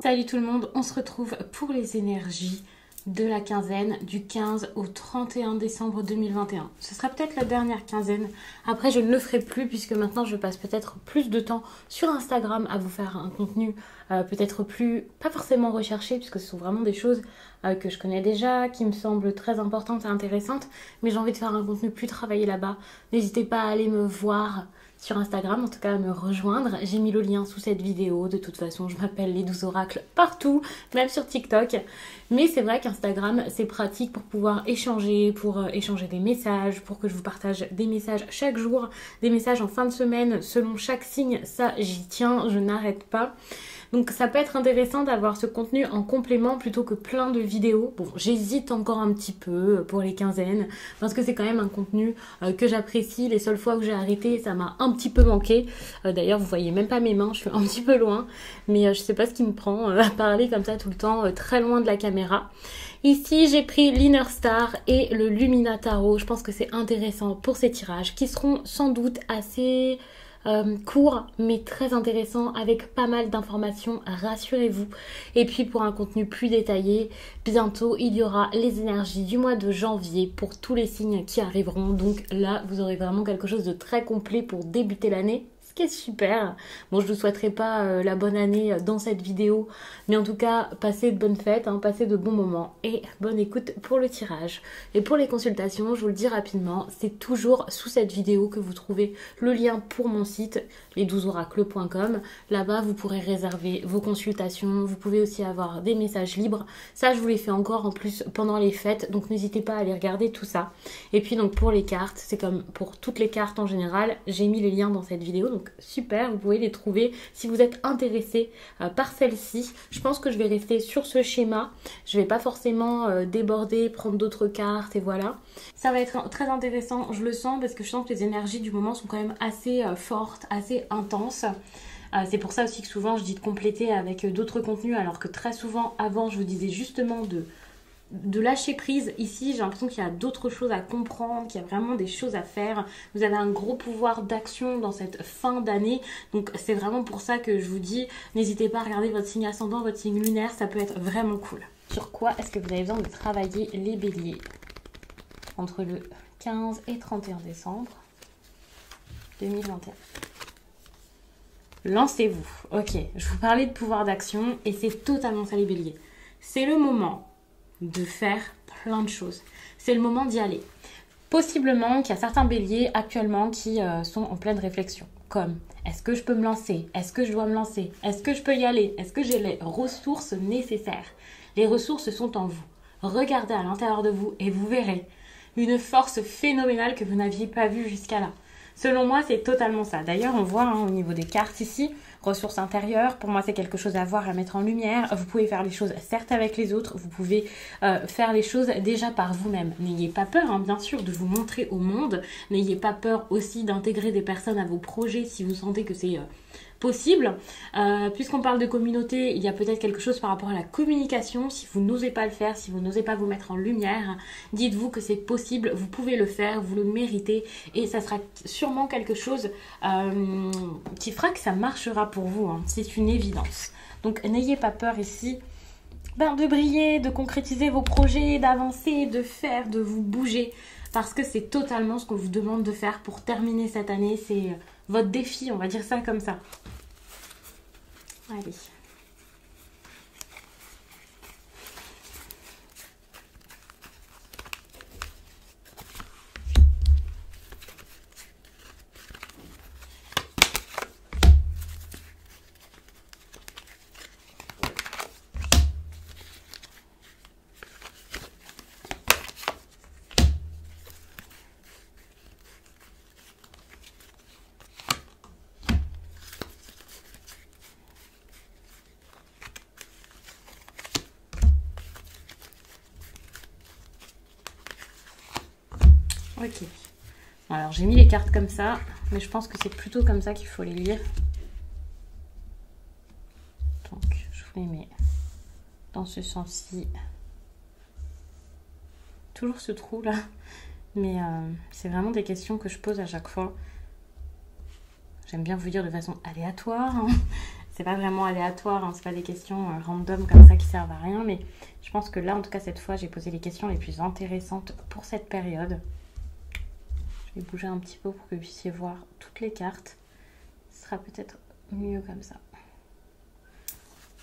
Salut tout le monde, on se retrouve pour les énergies de la quinzaine du 15 au 31 décembre 2021. Ce sera peut-être la dernière quinzaine. Après, je ne le ferai plus puisque maintenant je passe peut-être plus de temps sur Instagram à vous faire un contenu peut-être plus, pas forcément recherché puisque ce sont vraiment des choses que je connais déjà, qui me semblent très importantes et intéressantes. Mais j'ai envie de faire un contenu plus travaillé là-bas. N'hésitez pas à aller me voir sur Instagram, en tout cas à me rejoindre. J'ai mis le lien sous cette vidéo. De toute façon, je m'appelle les 12 oracles partout, même sur TikTok. Mais c'est vrai qu'Instagram, c'est pratique pour pouvoir échanger, pour échanger des messages, pour que je vous partage des messages chaque jour, des messages en fin de semaine, selon chaque signe. Ça, j'y tiens, je n'arrête pas. Donc ça peut être intéressant d'avoir ce contenu en complément plutôt que plein de vidéos. Bon, j'hésite encore un petit peu pour les quinzaines parce que c'est quand même un contenu que j'apprécie. Les seules fois où j'ai arrêté, ça m'a un petit peu manqué. D'ailleurs, vous voyez même pas mes mains, je suis un petit peu loin. Mais je sais pas ce qui me prend à parler comme ça tout le temps, très loin de la caméra. Ici, j'ai pris l'Inner Star et le Lumina Tarot. Je pense que c'est intéressant pour ces tirages qui seront sans doute assez court mais très intéressant avec pas mal d'informations, rassurez-vous. Et puis pour un contenu plus détaillé, bientôt il y aura les énergies du mois de janvier pour tous les signes qui arriveront. Donc là vous aurez vraiment quelque chose de très complet pour débuter l'année, ce qui est super. Bon, je ne vous souhaiterai pas la bonne année dans cette vidéo, mais en tout cas passez de bonnes fêtes, passez de bons moments et bonne écoute pour le tirage. Et pour les consultations, je vous le dis rapidement, c'est toujours sous cette vidéo que vous trouvez le lien pour mon site les12oracles.com. Là-bas vous pourrez réserver vos consultations, vous pouvez aussi avoir des messages libres. Ça je vous les fais encore en plus pendant les fêtes, donc n'hésitez pas à aller regarder tout ça. Et puis donc pour les cartes, c'est comme pour toutes les cartes en général, j'ai mis les liens dans cette vidéo, donc super, vous pouvez les trouver si vous êtes intéressé par celle-ci. Je pense que je vais rester sur ce schéma, je vais pas forcément déborder, prendre d'autres cartes et voilà. Ça va être très intéressant, je le sens, parce que je sens que les énergies du moment sont quand même assez fortes, assez intenses. C'est pour ça aussi que souvent je dis de compléter avec d'autres contenus, alors que très souvent avant je vous disais justement de lâcher prise. Ici j'ai l'impression qu'il y a d'autres choses à comprendre, qu'il y a vraiment des choses à faire. Vous avez un gros pouvoir d'action dans cette fin d'année, donc c'est vraiment pour ça que je vous dis n'hésitez pas à regarder votre signe ascendant, votre signe lunaire, ça peut être vraiment cool. Sur quoi est-ce que vous avez besoin de travailler les béliers entre le 15 et 31 décembre 2021? Lancez-vous. Ok, je vous parlais de pouvoir d'action et c'est totalement ça les béliers. C'est le moment de faire plein de choses. C'est le moment d'y aller. Possiblement qu'il y a certains béliers actuellement qui sont en pleine réflexion. Comme, est-ce que je peux me lancer? Est-ce que je dois me lancer? Est-ce que je peux y aller? Est-ce que j'ai les ressources nécessaires? Les ressources sont en vous. Regardez à l'intérieur de vous et vous verrez une force phénoménale que vous n'aviez pas vue jusqu'à là. Selon moi, c'est totalement ça. D'ailleurs, on voit au niveau des cartes ici, ressources intérieures, pour moi, c'est quelque chose à voir, à mettre en lumière. Vous pouvez faire les choses, certes, avec les autres. Vous pouvez faire les choses déjà par vous-même. N'ayez pas peur, bien sûr, de vous montrer au monde. N'ayez pas peur aussi d'intégrer des personnes à vos projets si vous sentez que c'est possible. Puisqu'on parle de communauté, il y a peut-être quelque chose par rapport à la communication. Si vous n'osez pas le faire, si vous n'osez pas vous mettre en lumière, dites-vous que c'est possible, vous pouvez le faire, vous le méritez et ça sera sûrement quelque chose qui fera que ça marchera pour vous. C'est une évidence. Donc n'ayez pas peur ici de briller, de concrétiser vos projets, d'avancer, de faire, de vous bouger parce que c'est totalement ce qu'on vous demande de faire pour terminer cette année. C'est votre défi, on va dire ça comme ça. Allez. Ok. Alors j'ai mis les cartes comme ça, mais je pense que c'est plutôt comme ça qu'il faut les lire. Donc je vous les mets dans ce sens-ci. Toujours ce trou là, mais c'est vraiment des questions que je pose à chaque fois. J'aime bien vous dire de façon aléatoire. c'est pas vraiment aléatoire, hein, c'est pas des questions random comme ça qui servent à rien, mais je pense que là, en tout cas cette fois, j'ai posé les questions les plus intéressantes pour cette période. Je vais bouger un petit peu pour que vous puissiez voir toutes les cartes. Ce sera peut-être mieux comme ça.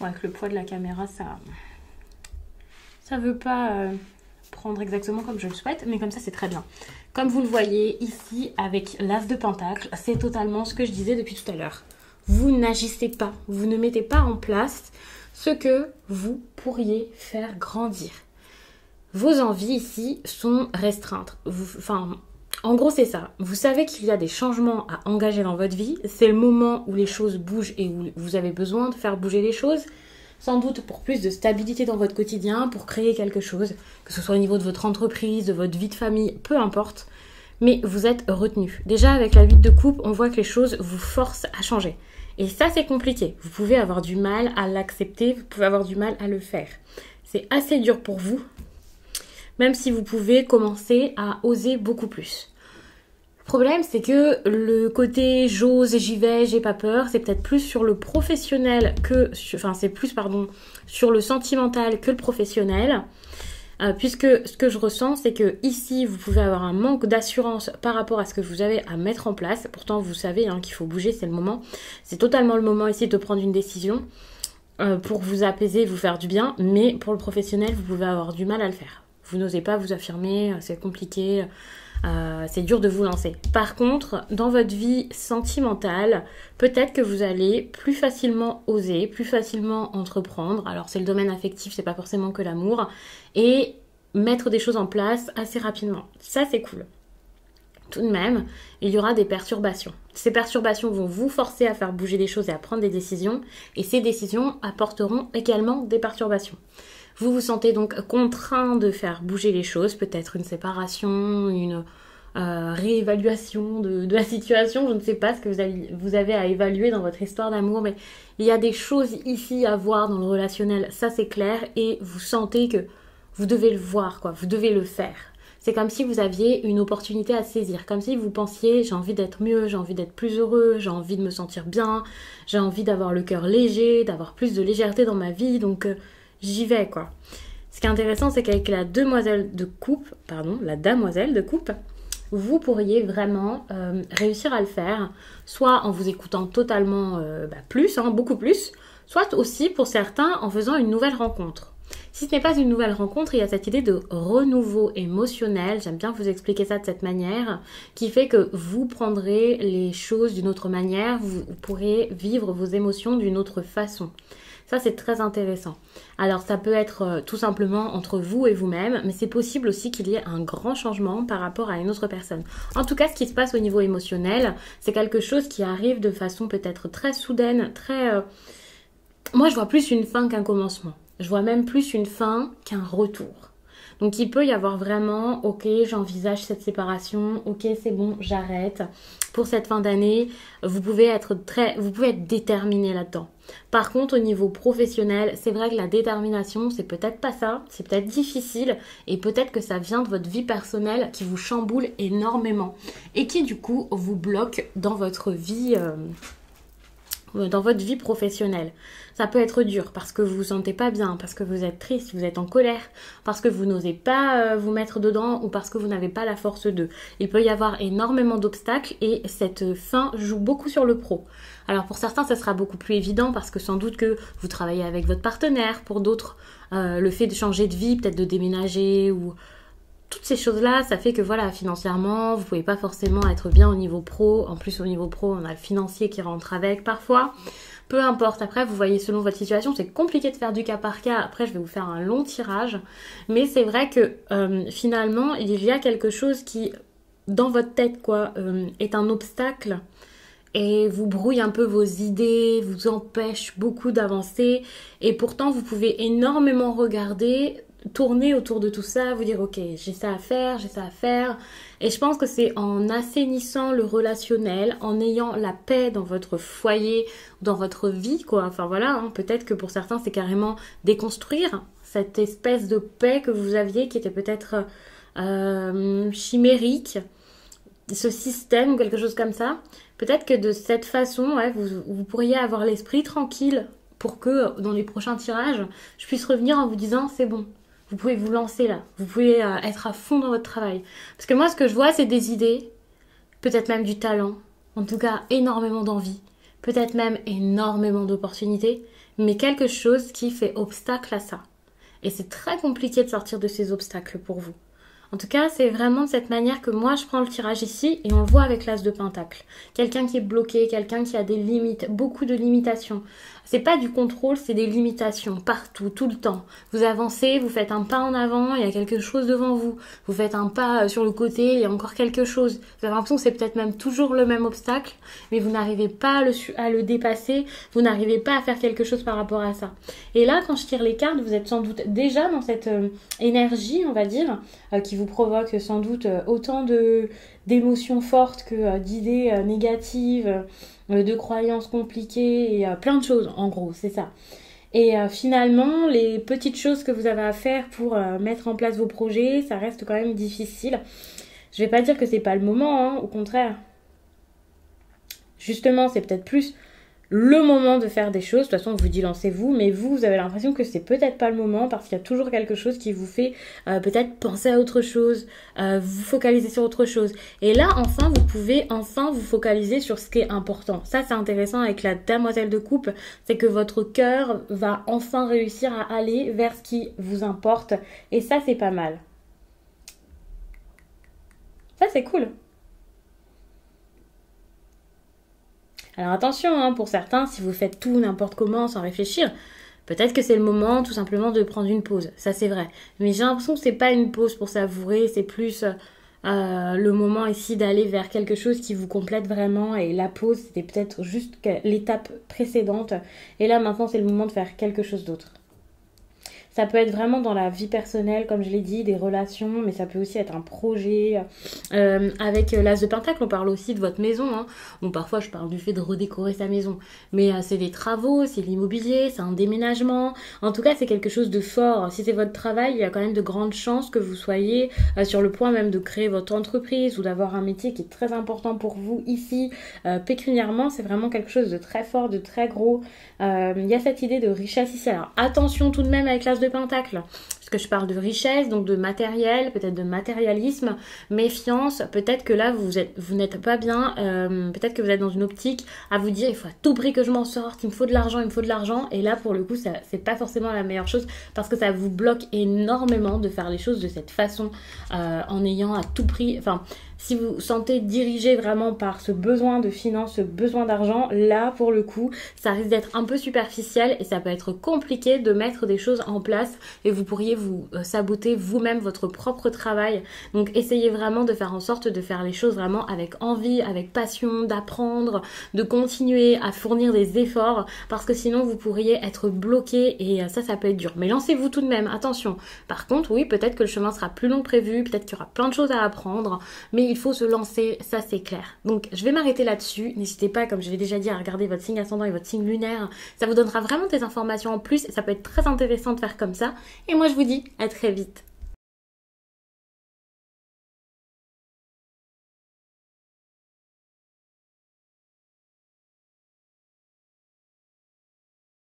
Bon, avec le poids de la caméra, ça veut pas prendre exactement comme je le souhaite, mais comme ça c'est très bien. Comme vous le voyez ici avec l'As de Pentacle, c'est totalement ce que je disais depuis tout à l'heure. Vous n'agissez pas, vous ne mettez pas en place ce que vous pourriez faire grandir. Vos envies ici sont restreintes. En gros, c'est ça. Vous savez qu'il y a des changements à engager dans votre vie. C'est le moment où les choses bougent et où vous avez besoin de faire bouger les choses. Sans doute pour plus de stabilité dans votre quotidien, pour créer quelque chose, que ce soit au niveau de votre entreprise, de votre vie de famille, peu importe. Mais vous êtes retenu. Déjà, avec la 8 de coupe, on voit que les choses vous forcent à changer. Et ça, c'est compliqué. Vous pouvez avoir du mal à l'accepter, vous pouvez avoir du mal à le faire. C'est assez dur pour vous, même si vous pouvez commencer à oser beaucoup plus. Le problème, c'est que le côté j'ose, j'y vais, j'ai pas peur, c'est peut-être plus sur le professionnel que... c'est plus, sur le sentimental que le professionnel. Puisque ce que je ressens, c'est que ici, vous pouvez avoir un manque d'assurance par rapport à ce que vous avez à mettre en place. Pourtant, vous savez qu'il faut bouger, c'est le moment. C'est totalement le moment ici de prendre une décision pour vous apaiser, vous faire du bien. Mais pour le professionnel, vous pouvez avoir du mal à le faire. Vous n'osez pas vous affirmer, c'est compliqué, c'est dur de vous lancer. Par contre, dans votre vie sentimentale, peut-être que vous allez plus facilement oser, plus facilement entreprendre. Alors c'est le domaine affectif, c'est pas forcément que l'amour. Et mettre des choses en place assez rapidement. Ça, c'est cool. Tout de même, il y aura des perturbations. Ces perturbations vont vous forcer à faire bouger les choses et à prendre des décisions. Et ces décisions apporteront également des perturbations. Vous vous sentez donc contraint de faire bouger les choses, peut-être une séparation, une réévaluation de la situation, je ne sais pas ce que vous avez à évaluer dans votre histoire d'amour, mais il y a des choses ici à voir dans le relationnel, ça c'est clair, et vous sentez que vous devez le voir, vous devez le faire. C'est comme si vous aviez une opportunité à saisir, comme si vous pensiez j'ai envie d'être mieux, j'ai envie d'être plus heureux, j'ai envie de me sentir bien, j'ai envie d'avoir le cœur léger, d'avoir plus de légèreté dans ma vie, donc j'y vais Ce qui est intéressant, c'est qu'avec la damoiselle de coupe, vous pourriez vraiment réussir à le faire, soit en vous écoutant totalement beaucoup plus, soit aussi pour certains en faisant une nouvelle rencontre. Si ce n'est pas une nouvelle rencontre, il y a cette idée de renouveau émotionnel, j'aime bien vous expliquer ça de cette manière, qui fait que vous prendrez les choses d'une autre manière, vous pourrez vivre vos émotions d'une autre façon. Ça, c'est très intéressant. Alors, ça peut être tout simplement entre vous et vous-même, mais c'est possible aussi qu'il y ait un grand changement par rapport à une autre personne. En tout cas, ce qui se passe au niveau émotionnel, c'est quelque chose qui arrive de façon peut-être très soudaine, Moi, je vois plus une fin qu'un commencement. Je vois même plus une fin qu'un retour. Donc, il peut y avoir vraiment, ok, j'envisage cette séparation, ok, c'est bon, j'arrête. Pour cette fin d'année, vous pouvez être déterminé là-dedans. Par contre, au niveau professionnel, c'est vrai que la détermination, c'est peut-être pas ça, c'est peut-être difficile et peut-être que ça vient de votre vie personnelle qui vous chamboule énormément et qui, du coup, vous bloque dans votre vie professionnelle. Ça peut être dur parce que vous vous sentez pas bien, parce que vous êtes triste, vous êtes en colère, parce que vous n'osez pas vous mettre dedans ou parce que vous n'avez pas la force d'eux. Il peut y avoir énormément d'obstacles et cette fin joue beaucoup sur le pro. Alors pour certains, ça sera beaucoup plus évident parce que sans doute que vous travaillez avec votre partenaire. Pour d'autres, le fait de changer de vie, peut-être de déménager ou... Toutes ces choses-là, ça fait que financièrement, vous pouvez pas forcément être bien au niveau pro. En plus, au niveau pro, on a le financier qui rentre avec parfois. Peu importe, après, vous voyez, selon votre situation, c'est compliqué de faire du cas par cas. Après, je vais vous faire un long tirage. Mais c'est vrai que finalement, il y a quelque chose qui, dans votre tête, est un obstacle et vous brouille un peu vos idées, vous empêche beaucoup d'avancer. Et pourtant, vous pouvez énormément regarder, tourner autour de tout ça, vous dire ok, j'ai ça à faire. Et je pense que c'est en assainissant le relationnel, en ayant la paix dans votre foyer, dans votre vie, peut-être que pour certains c'est carrément déconstruire cette espèce de paix que vous aviez qui était peut-être chimérique, ce système ou quelque chose comme ça. Peut-être que de cette façon, ouais, vous pourriez avoir l'esprit tranquille pour que dans les prochains tirages, je puisse revenir en vous disant c'est bon. Vous pouvez vous lancer là. Vous pouvez être à fond dans votre travail. Parce que moi, ce que je vois, c'est des idées, peut-être même du talent, en tout cas énormément d'envie, peut-être même énormément d'opportunités, mais quelque chose qui fait obstacle à ça. Et c'est très compliqué de sortir de ces obstacles pour vous. En tout cas, c'est vraiment de cette manière que moi je prends le tirage ici et on le voit avec l'as de pentacle. Quelqu'un qui est bloqué, quelqu'un qui a des limites, beaucoup de limitations. C'est pas du contrôle, c'est des limitations partout, tout le temps. Vous avancez, vous faites un pas en avant, il y a quelque chose devant vous. Vous faites un pas sur le côté, il y a encore quelque chose. Vous avez l'impression que c'est peut-être même toujours le même obstacle, mais vous n'arrivez pas à le dépasser, vous n'arrivez pas à faire quelque chose par rapport à ça. Et là, quand je tire les cartes, vous êtes sans doute déjà dans cette énergie, on va dire, qui vous provoque sans doute autant d'émotions fortes que d'idées négatives, de croyances compliquées et plein de choses, en gros, c'est ça. Et finalement, les petites choses que vous avez à faire pour mettre en place vos projets, ça reste quand même difficile. Je vais pas dire que c'est pas le moment, hein, au contraire. Justement, c'est peut-être plus le moment de faire des choses. De toute façon, on vous dit lancez-vous, mais vous avez l'impression que c'est peut-être pas le moment parce qu'il y a toujours quelque chose qui vous fait peut-être penser à autre chose, vous focaliser sur autre chose. Et là, enfin, vous pouvez enfin vous focaliser sur ce qui est important. Ça, c'est intéressant avec la demoiselle de coupe, c'est que votre cœur va enfin réussir à aller vers ce qui vous importe. Et ça, c'est pas mal. Ça, c'est cool. Alors attention, hein, pour certains, si vous faites tout n'importe comment sans réfléchir, peut-être que c'est le moment tout simplement de prendre une pause. Ça, c'est vrai. Mais j'ai l'impression que c'est pas une pause pour savourer, c'est plus le moment ici d'aller vers quelque chose qui vous complète vraiment. Et la pause, c'était peut-être juste l'étape précédente. Et là, maintenant, c'est le moment de faire quelque chose d'autre. Ça peut être vraiment dans la vie personnelle, comme je l'ai dit, des relations, mais ça peut aussi être un projet. Avec l'as de pentacle, on parle aussi de votre maison. Hein. Bon, parfois, je parle du fait de redécorer sa maison. Mais c'est des travaux, c'est l'immobilier, c'est un déménagement. En tout cas, c'est quelque chose de fort. Si c'est votre travail, il y a quand même de grandes chances que vous soyez sur le point même de créer votre entreprise ou d'avoir un métier qui est très important pour vous ici. Pécuniairement, c'est vraiment quelque chose de très fort, de très gros. Il y a cette idée de richesse ici. Alors, attention tout de même avec l'as de pentacle, parce que je parle de richesse, donc de matériel, peut-être de matérialisme, méfiance, peut-être que là vous n'êtes pas bien, peut-être que vous êtes dans une optique à vous dire il faut à tout prix que je m'en sorte, il me faut de l'argent, et là pour le coup c'est pas forcément la meilleure chose, parce que ça vous bloque énormément de faire les choses de cette façon, en ayant à tout prix, enfin si vous sentez dirigé vraiment par ce besoin de finance, ce besoin d'argent, là pour le coup ça risque d'être un peu superficiel et ça peut être compliqué de mettre des choses en place et vous pourriez vous saboter vous-même votre propre travail. Donc essayez vraiment de faire en sorte de faire les choses vraiment avec envie, avec passion, d'apprendre, de continuer à fournir des efforts, parce que sinon vous pourriez être bloqué et ça peut être dur. Mais lancez-vous tout de même, attention. Par contre, oui, peut-être que le chemin sera plus long que prévu, peut-être qu'il y aura plein de choses à apprendre, mais il faut se lancer, ça c'est clair. Donc je vais m'arrêter là-dessus. N'hésitez pas, comme je l'ai déjà dit, à regarder votre signe ascendant et votre signe lunaire. Ça vous donnera vraiment des informations en plus et ça peut être très intéressant de faire comme ça. Et moi je vous dis à très vite.